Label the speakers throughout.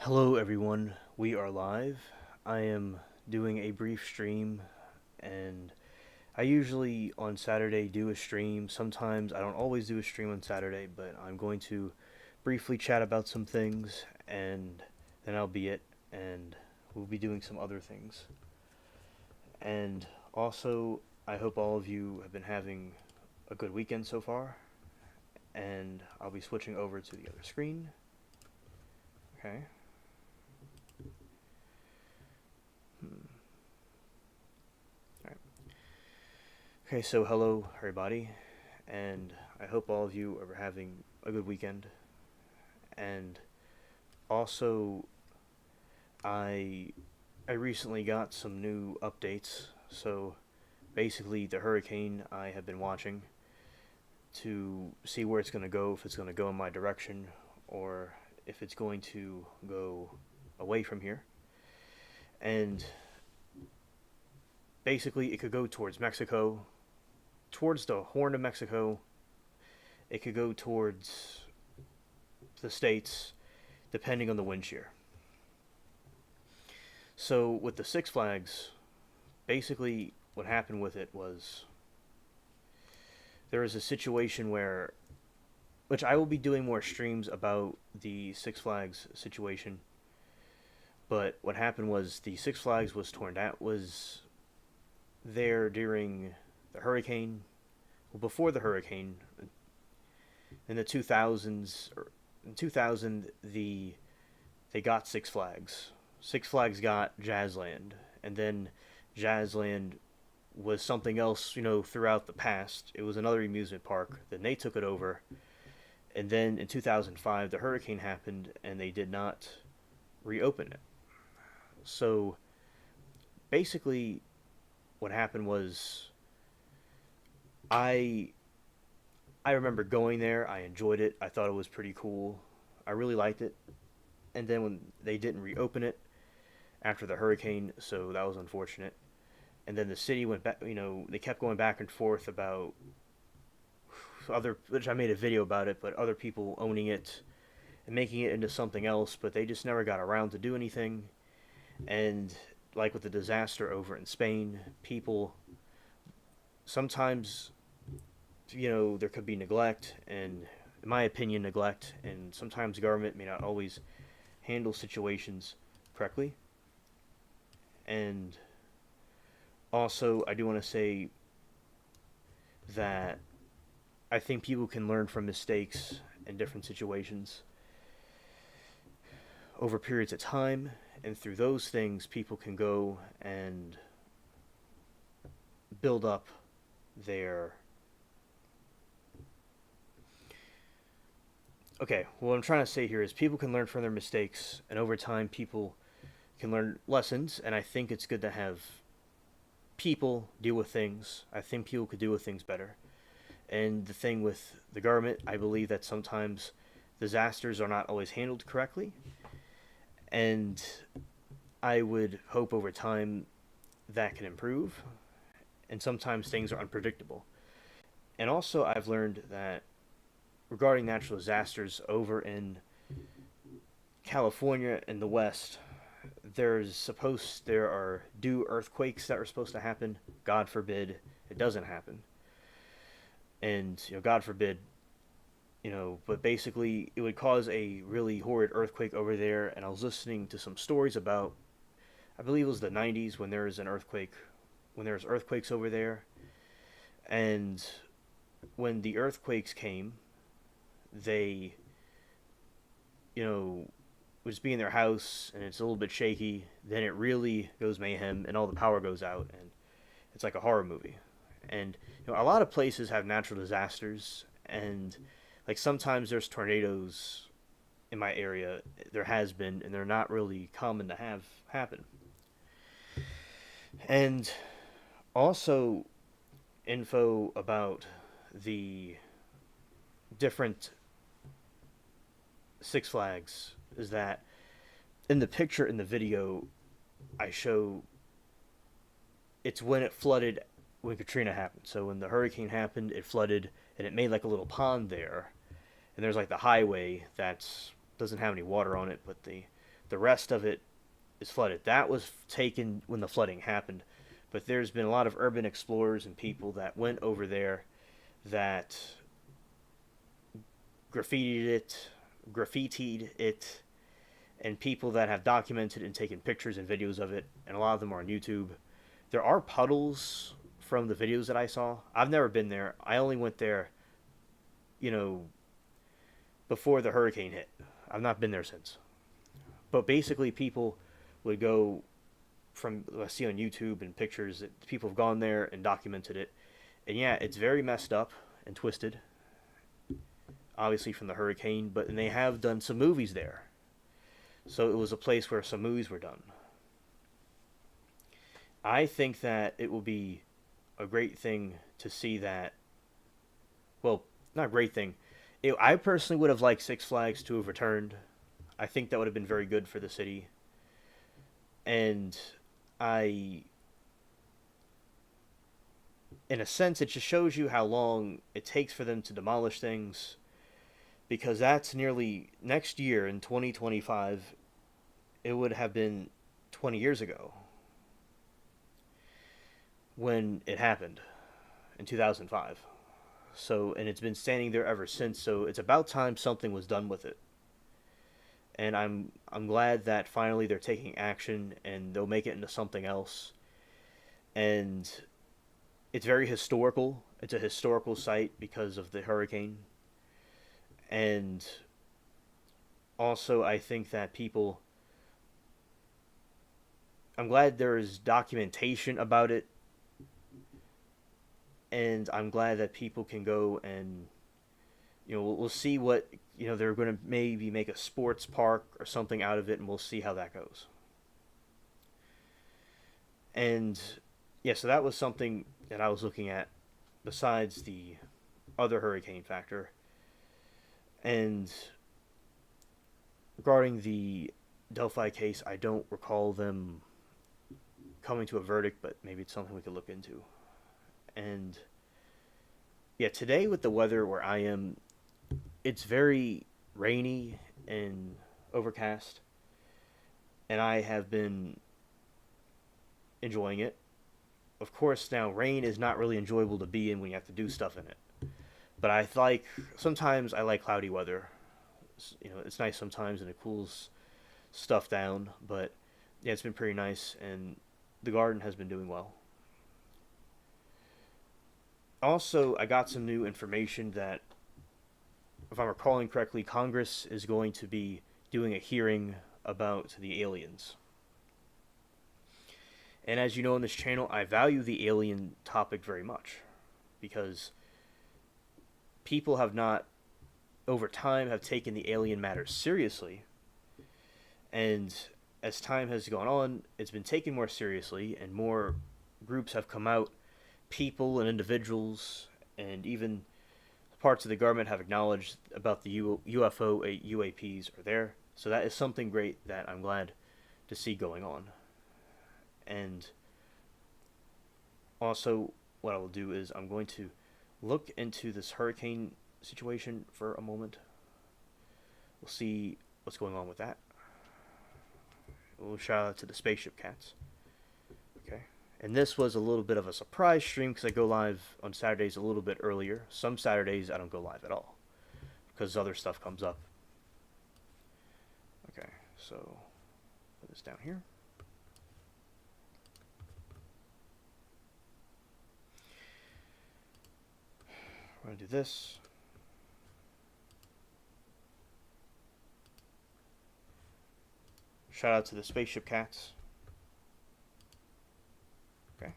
Speaker 1: Hello, everyone. We are live. I am doing a brief stream, and I usually on Saturday do a stream. Sometimes I don't always do a stream on Saturday, but I'm going to briefly chat about some things, and then I'll be it, and we'll be doing some other things. And also, I hope all of you have been having a good weekend so far, and I'll be switching over to the other screen. Okay. Hmm. All right. Okay, so hello everybody, and I hope all of you are having a good weekend. And also, I I recently got some new updates. So basically, the hurricane I have been watching to see where it's going to go, if it's going to go in my direction, or if it's going to go away from here. And basically, it could go towards Mexico, towards the Horn of Mexico. It could go towards the states, depending on the wind shear. So with the Six Flags, basically what happened with it was there was a situation where, which I will be doing more streams about the Six Flags situation. But what happened was the Six Flags was torn down, was there during the hurricane, well, before the hurricane, in the 2000s. In 2000, they got Six Flags. Six Flags got Jazzland, and then Jazzland was something else, throughout the past. It was another amusement park. Then they took it over, and then in 2005, the hurricane happened, and they did not reopen it. So basically, what happened was I I remember going there. I enjoyed it. I thought it was pretty cool. I really liked it. And then when they didn't reopen it after the hurricane, so that was unfortunate. And then the city went back. They kept going back and forth about other, which I made a video about it, but other people owning it and making it into something else. But they just never got around to do anything. And like with the disaster over in Spain, people sometimes, there could be neglect, and in my opinion, neglect, and sometimes government may not always handle situations correctly. And also, I do want to say that I think people can learn from mistakes in different situations over periods of time, and through those things, people can go and build up their. Okay, what I'm trying to say here is people can learn from their mistakes, and over time, people can learn lessons, and I think it's good to have people deal with things. I think people could deal with things better. And the thing with the government, I believe that sometimes disasters are not always handled correctly. And I would hope over time that can improve. And sometimes things are unpredictable. And also, I've learned that regarding natural disasters over in California in the West, there are due earthquakes that are supposed to happen. God forbid it doesn't happen, and God forbid, but basically it would cause a really horrid earthquake over there. And I was listening to some stories about, I believe it was the 90s when there was an earthquake, when there was earthquakes over there, and when the earthquakes came, they, you know, would just be in their house and it's a little bit shaky, then it really goes mayhem and all the power goes out and it's like a horror movie. And a lot of places have natural disasters, and like sometimes there's tornadoes in my area. There has been, and they're not really common to have happen. And also info about the different Six Flags is that in the picture in the video I show, it's when it flooded when Katrina happened. So when the hurricane happened, it flooded and it made like a little pond there. And there's like the highway that doesn't have any water on it, but the The rest of it is flooded. That was taken when the flooding happened. But there's been a lot of urban explorers and people that went over there that graffitied it, and people that have documented and taken pictures and videos of it, and a lot of them are on YouTube. There are puddles from the videos that I saw. I've never been there. I only went there, you know, before the hurricane hit. I've not been there since. But basically, people would go from I see on YouTube and pictures that people have gone there and documented it. And yeah, it's very messed up and twisted, obviously from the hurricane, but and they have done some movies there. So it was a place where some movies were done. I think that it will be a great thing to see that. Well, not a great thing. I personally would have liked Six Flags to have returned. I think that would have been very good for the city. And I, in a sense, it just shows you how long it takes for them to demolish things. Because that's nearly next year in 2025, it would have been 20 years ago when it happened in 2005. So, and it's been standing there ever since. So it's about time something was done with it. And I'm glad that finally they're taking action and they'll make it into something else. And it's very historical. It's a historical site because of the hurricane. And also, I think that people. I'm glad there is documentation about it. And I'm glad that people can go and, we'll see what, they're going to maybe make a sports park or something out of it, and we'll see how that goes. And, yeah, so that was something that I was looking at besides the other hurricane factor. And regarding the Delphi case, I don't recall them coming to a verdict, but maybe it's something we could look into. And yeah, today with the weather where I am, it's very rainy and overcast, and I have been enjoying it. Of course, now rain is not really enjoyable to be in when you have to do stuff in it. But sometimes I like cloudy weather. It's nice sometimes and it cools stuff down. But yeah, it's been pretty nice, and the garden has been doing well. Also, I got some new information that, if I'm recalling correctly, Congress is going to be doing a hearing about the aliens. And as you know on this channel, I value the alien topic very much because people have not, over time, have taken the alien matter seriously. And as time has gone on, it's been taken more seriously, and more groups have come out. People and individuals and even parts of the government have acknowledged about the UFO UAPs are there. So that is something great that I'm glad to see going on. And also, what I will do is I'm going to look into this hurricane situation for a moment. We'll see what's going on with that. We'll shout out to the spaceship cats. Okay. And this was a little bit of a surprise stream because I go live on Saturdays a little bit earlier. Some Saturdays I don't go live at all because other stuff comes up. Okay, so put this down here. We're going to do this. Shout out to the spaceship cats. Okay.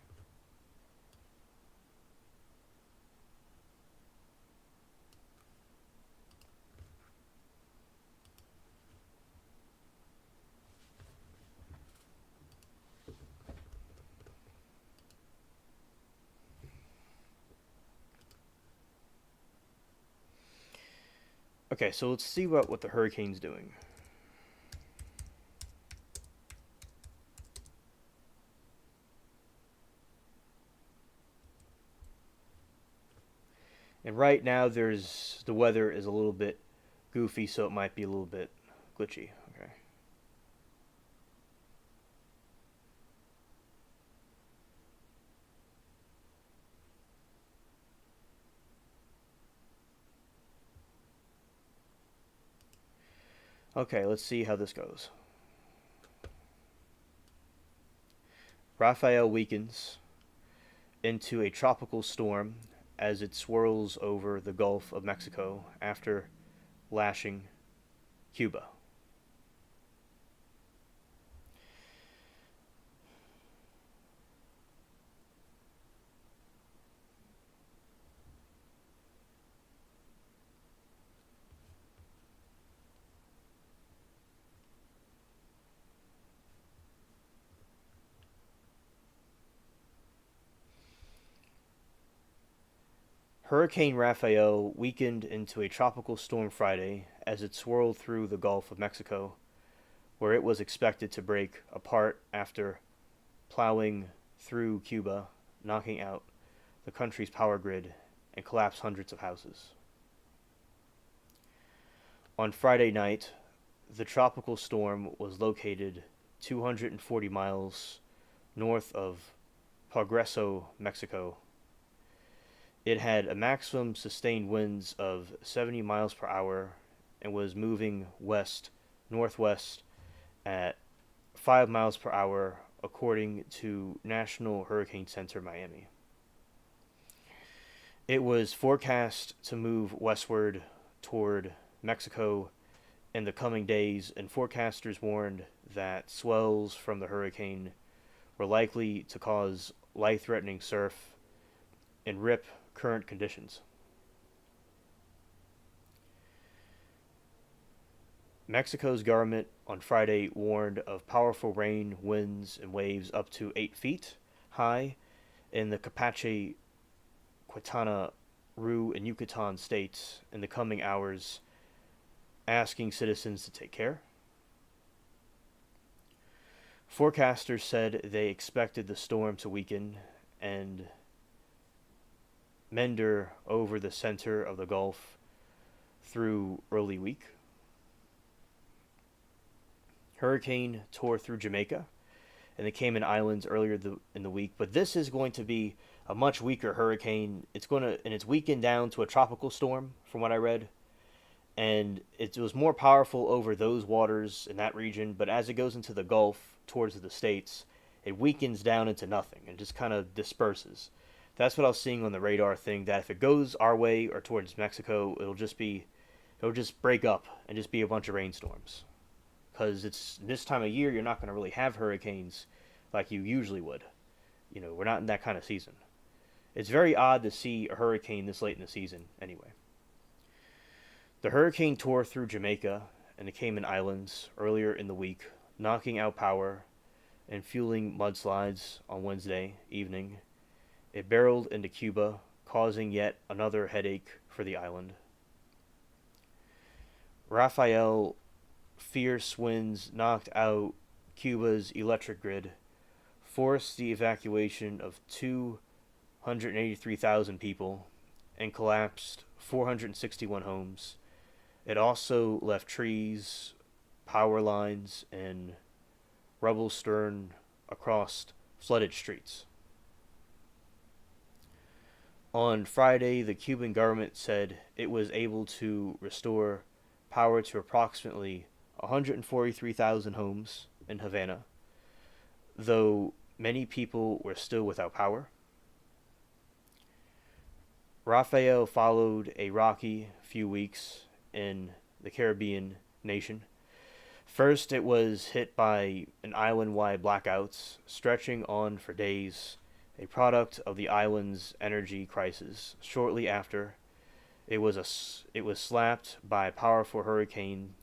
Speaker 1: Okay, so let's see what the hurricane's doing. And right now the weather is a little bit goofy, so it might be a little bit glitchy. Okay. Okay, let's see how this goes. Raphael weakens into a tropical storm as it swirls over the Gulf of Mexico after lashing Cuba. Hurricane Raphael weakened into a tropical storm Friday as it swirled through the Gulf of Mexico, where it was expected to break apart after plowing through Cuba, knocking out the country's power grid and collapse hundreds of houses. On Friday night, the tropical storm was located 240 miles north of Progreso, Mexico. It had a maximum sustained winds of 70 miles per hour and was moving west northwest at 5 miles per hour, according to National Hurricane Center Miami. It was forecast to move westward toward Mexico in the coming days, and forecasters warned that swells from the hurricane were likely to cause life threatening surf and rip current conditions. Mexico's government on Friday warned of powerful rain, winds, and waves up to 8 feet high in the Campeche, Quintana Roo, and Yucatan states in the coming hours, asking citizens to take care. Forecasters said they expected the storm to weaken and meander over the center of the Gulf through early week. Hurricane tore through Jamaica and the Cayman Islands earlier in the week, but this is going to be a much weaker hurricane. It's weakened down to a tropical storm, from what I read, and it was more powerful over those waters in that region. But as it goes into the Gulf towards the states, it weakens down into nothing and just kind of disperses. That's what I was seeing on the radar thing. That if it goes our way or towards Mexico, it'll just break up and just be a bunch of rainstorms. Because it's this time of year, you're not going to really have hurricanes like you usually would. We're not in that kind of season. It's very odd to see a hurricane this late in the season, anyway. The hurricane tore through Jamaica and the Cayman Islands earlier in the week, knocking out power and fueling mudslides on Wednesday evening. It barreled into Cuba, causing yet another headache for the island. Raphael fierce winds knocked out Cuba's electric grid, forced the evacuation of 283,000 people, and collapsed 461 homes. It also left trees, power lines, and rubble strewn across flooded streets. On Friday, the Cuban government said it was able to restore power to approximately 143,000 homes in Havana, though many people were still without power. Rafael followed a rocky few weeks in the Caribbean nation. First, it was hit by an island-wide blackouts, stretching on for days, a product of the island's energy crisis. Shortly after, it was slapped by a powerful hurricane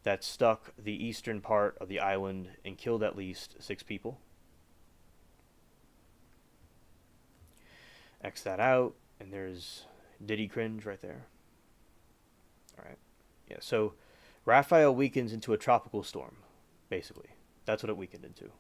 Speaker 1: that struck the eastern part of the island and killed at least 6 people. X that out, and there's Diddy cringe right there. Alright. Yeah, so Raphael weakens into a tropical storm, basically. That's what it weakened into.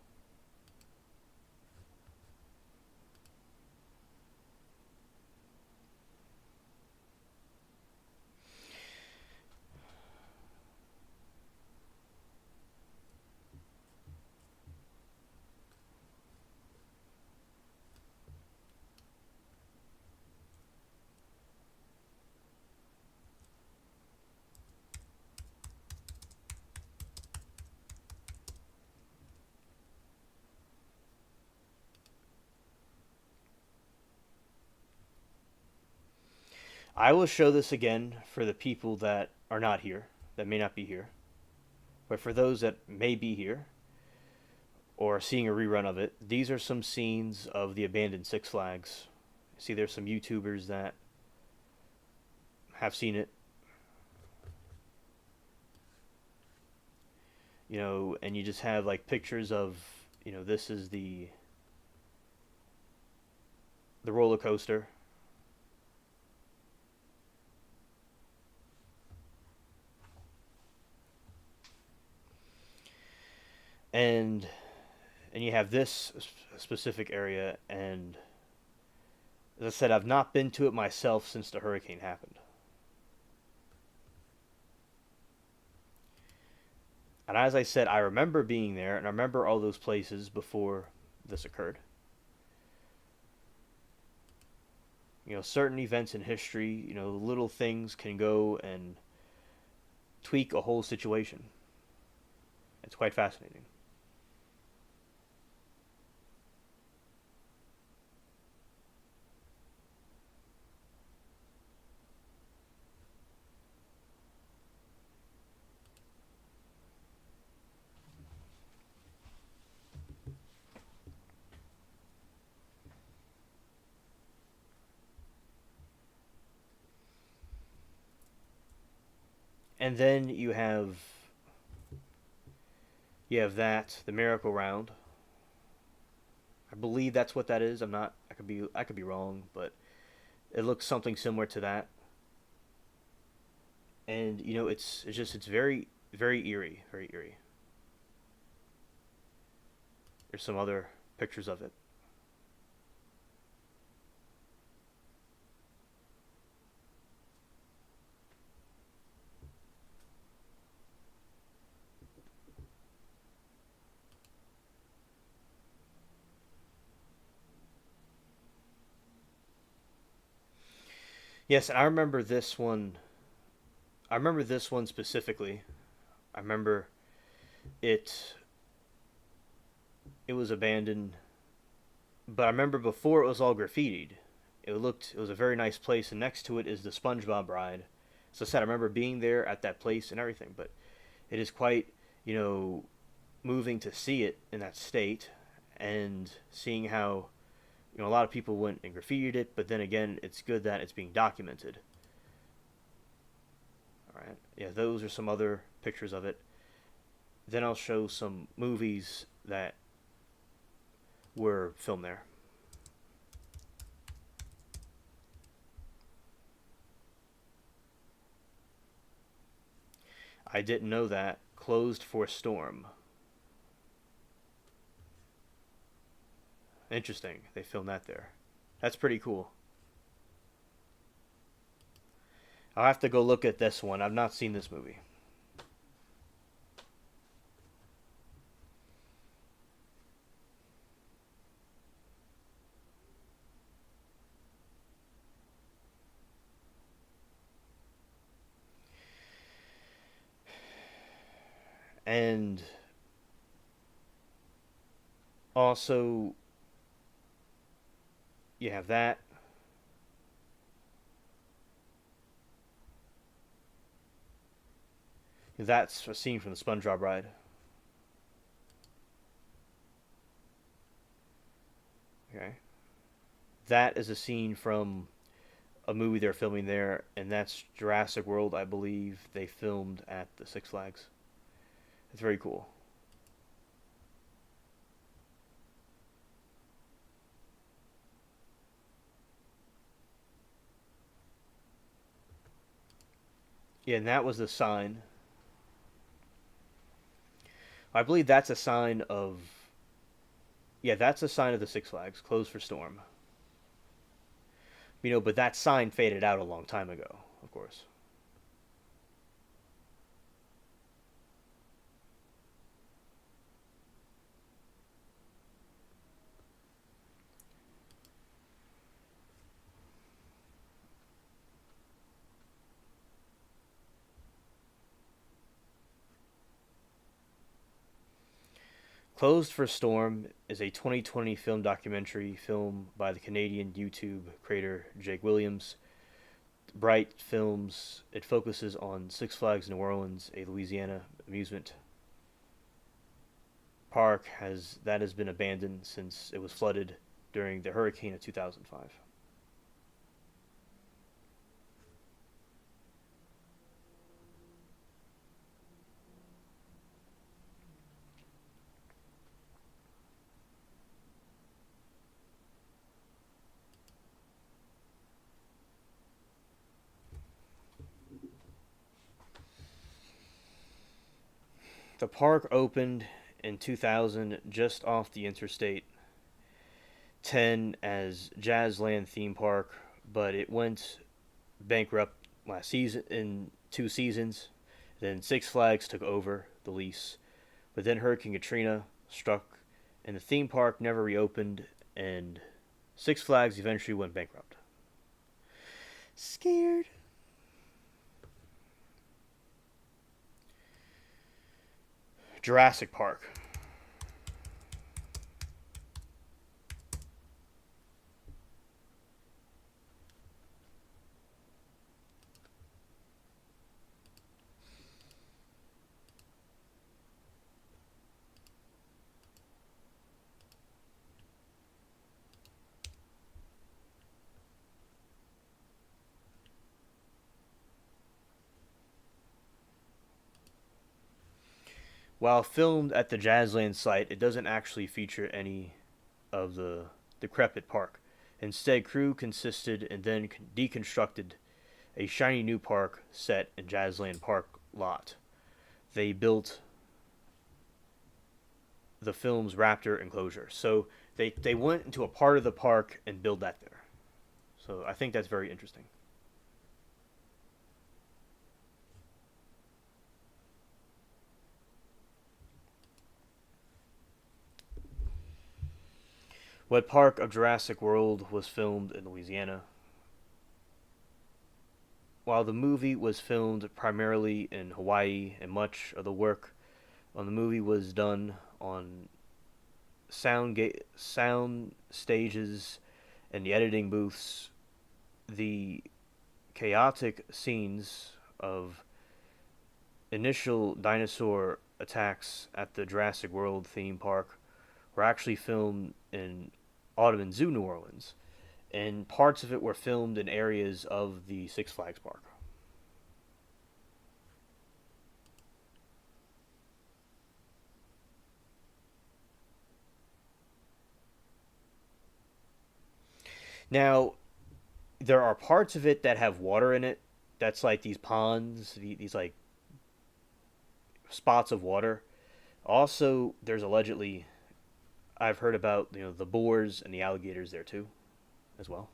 Speaker 1: I will show this again for the people that are not here, that may not be here. But for those that may be here or seeing a rerun of it, these are some scenes of the abandoned Six Flags. See, there's some YouTubers that have seen it, and you just have like pictures of, this is the roller coaster, and you have this specific area. And as I said, I've not been to it myself since the hurricane happened. And as I said, I remember being there, and I remember all those places before this occurred. Certain events in history, little things can go and tweak a whole situation. It's quite fascinating. And then you have that, the miracle round. I believe that's what that is. I'm not. I could be wrong, but it looks something similar to that. And it's very very eerie, very eerie. There's some other pictures of it. Yes, and I remember this one. I remember this one specifically. I remember it. It was abandoned, but I remember before it was all graffitied. It was a very nice place, and next to it is the SpongeBob ride. So I said I remember being there at that place and everything, but it is quite, you know, moving to see it in that state and seeing how, a lot of people went and graffitied it, but then again, it's good that it's being documented. All right. Yeah, those are some other pictures of it. Then I'll show some movies that were filmed there. I didn't know that. Closed for storm. Interesting. They filmed that there. That's pretty cool. I'll have to go look at this one. I've not seen this movie. And also, you have that. That's a scene from the SpongeBob ride. Okay. That is a scene from a movie they're filming there, and that's Jurassic World, I believe they filmed at the Six Flags. It's very cool. Yeah, and that was the sign. I believe that's a sign of. Yeah, that's a sign of the Six Flags, closed for storm. But that sign faded out a long time ago, of course. Closed for Storm is a 2020 film documentary film by the Canadian YouTube creator Jake Williams. Bright Films. It focuses on Six Flags New Orleans, a Louisiana amusement park has been abandoned since it was flooded during the hurricane of 2005. The park opened in 2000 just off the Interstate 10 as Jazzland theme park, but it went bankrupt last season in 2 seasons. Then Six Flags took over the lease, but then Hurricane Katrina struck, and the theme park never reopened, and Six Flags eventually went bankrupt. Scared. Jurassic Park. While filmed at the Jazzland site, it doesn't actually feature any of the decrepit park. Instead, crew consisted and then deconstructed a shiny new park set in Jazzland Park lot. They built the film's raptor enclosure. So they went into a part of the park and built that there. So I think that's very interesting. What part of Jurassic World was filmed in Louisiana? While the movie was filmed primarily in Hawaii, and much of the work on the movie was done on sound stages and the editing booths, the chaotic scenes of initial dinosaur attacks at the Jurassic World theme park were actually filmed in Audubon Zoo, New Orleans, and parts of it were filmed in areas of the Six Flags park. Now, there are parts of it that have water in it. That's like these ponds, these like spots of water. Also, there's allegedly I've heard about the boars and the alligators there too, as well.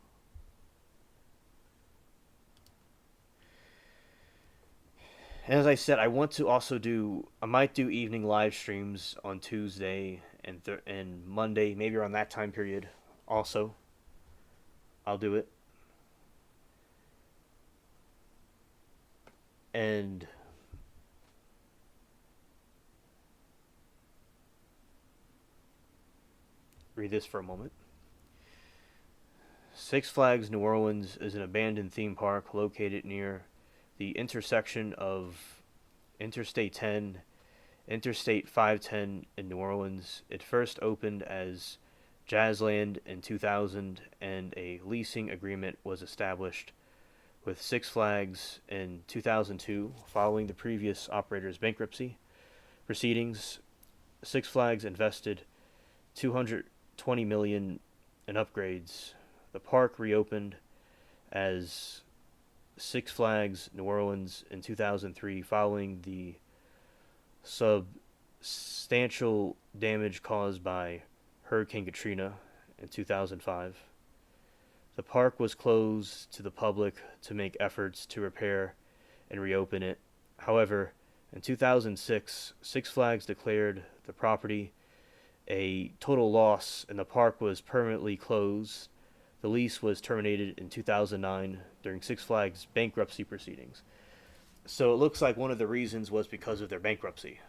Speaker 1: And as I said, I want to also do. I might do evening live streams on Tuesday and Monday, maybe around that time period. Also, I'll do it. And read this for a moment. Six Flags New Orleans is an abandoned theme park located near the intersection of Interstate 10, Interstate 510 in New Orleans. It first opened as Jazzland in 2000, and a leasing agreement was established with Six Flags in 2002 following the previous operator's bankruptcy proceedings. Six Flags invested 220 million in upgrades. The park reopened as Six Flags New Orleans in 2003 following the substantial damage caused by Hurricane Katrina in 2005. The park was closed to the public to make efforts to repair and reopen it. However, in 2006, Six Flags declared the property a total loss and the park was permanently closed. The lease was terminated in 2009 during Six Flags bankruptcy proceedings. So it looks like one of the reasons was because of their bankruptcy.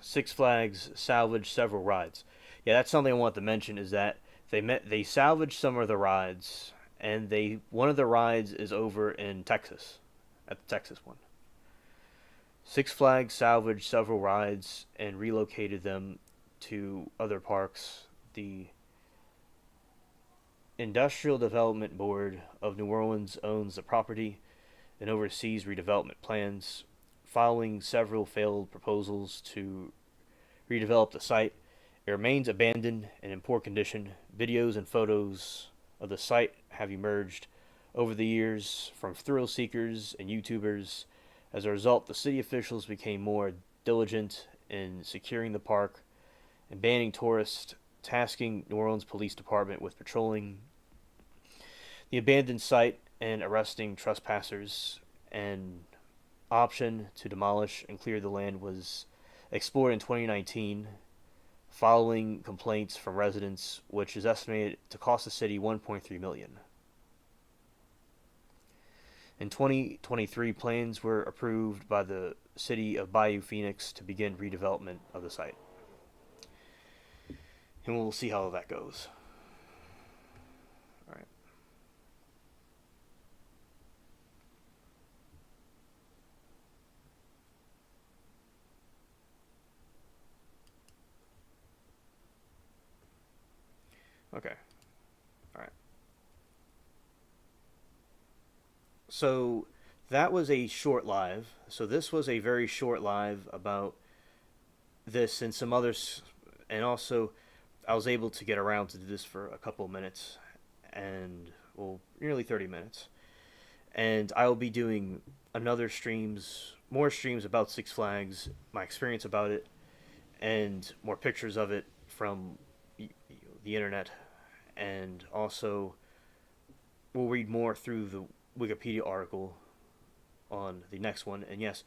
Speaker 1: Six Flags salvaged several rides. Yeah, that's something I want to mention is that they salvaged some of the rides, and they one of the rides is over in Texas, at the Texas one. Six Flags salvaged several rides and relocated them to other parks. The Industrial Development Board of New Orleans owns the property and oversees redevelopment plans. Following several failed proposals to redevelop the site, it remains abandoned and in poor condition. Videos and photos of the site have emerged over the years from thrill seekers and YouTubers. As a result, the city officials became more diligent in securing the park and banning tourists, tasking New Orleans Police Department with patrolling the abandoned site and arresting trespassers. An option to demolish and clear the land was explored in 2019 following complaints from residents, which is estimated to cost the city 1.3 million. In 2023, plans were approved by the city of Bayou Phoenix to begin redevelopment of the site. And we'll see how that goes. All right. Okay. All right. So that was a short live. So this was a very short live about this and some others, and also I was able to get around to do this for a couple of minutes, and well, nearly 30 minutes. And I will be doing more streams about Six Flags, my experience about it, and more pictures of it from the internet, and also we'll read more through the Wikipedia article on the next one. And yes,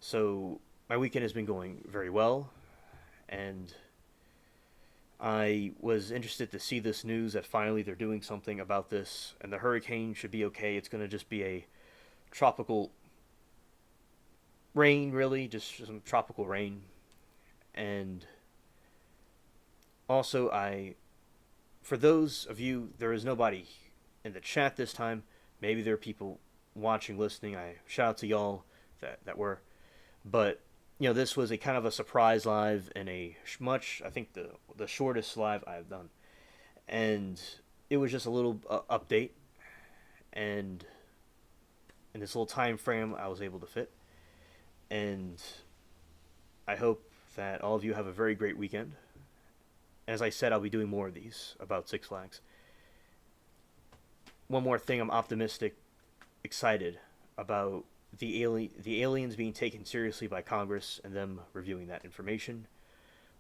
Speaker 1: so my weekend has been going very well, and I was interested to see this news that finally they're doing something about this, and the hurricane should be okay. It's going to just be a tropical rain, really, just some tropical rain. And also, for those of you, there is nobody in the chat this time. Maybe there are people watching, listening. I shout out to y'all that were, but this was a kind of a surprise live and I think the shortest live I've done, and it was just a little update, and in this little time frame I was able to fit, and I hope that all of you have a very great weekend. As I said, I'll be doing more of these about Six Flags. One more thing, I'm optimistic, excited about the aliens being taken seriously by Congress and them reviewing that information.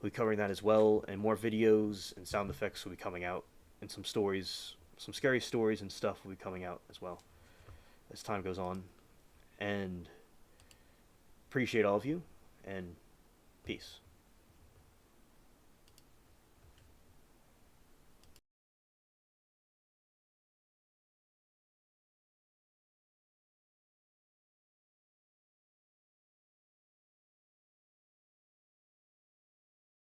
Speaker 1: We'll be covering that as well, and more videos and sound effects will be coming out, and some stories, some scary stories and stuff will be coming out as well as time goes on. And appreciate all of you, and peace.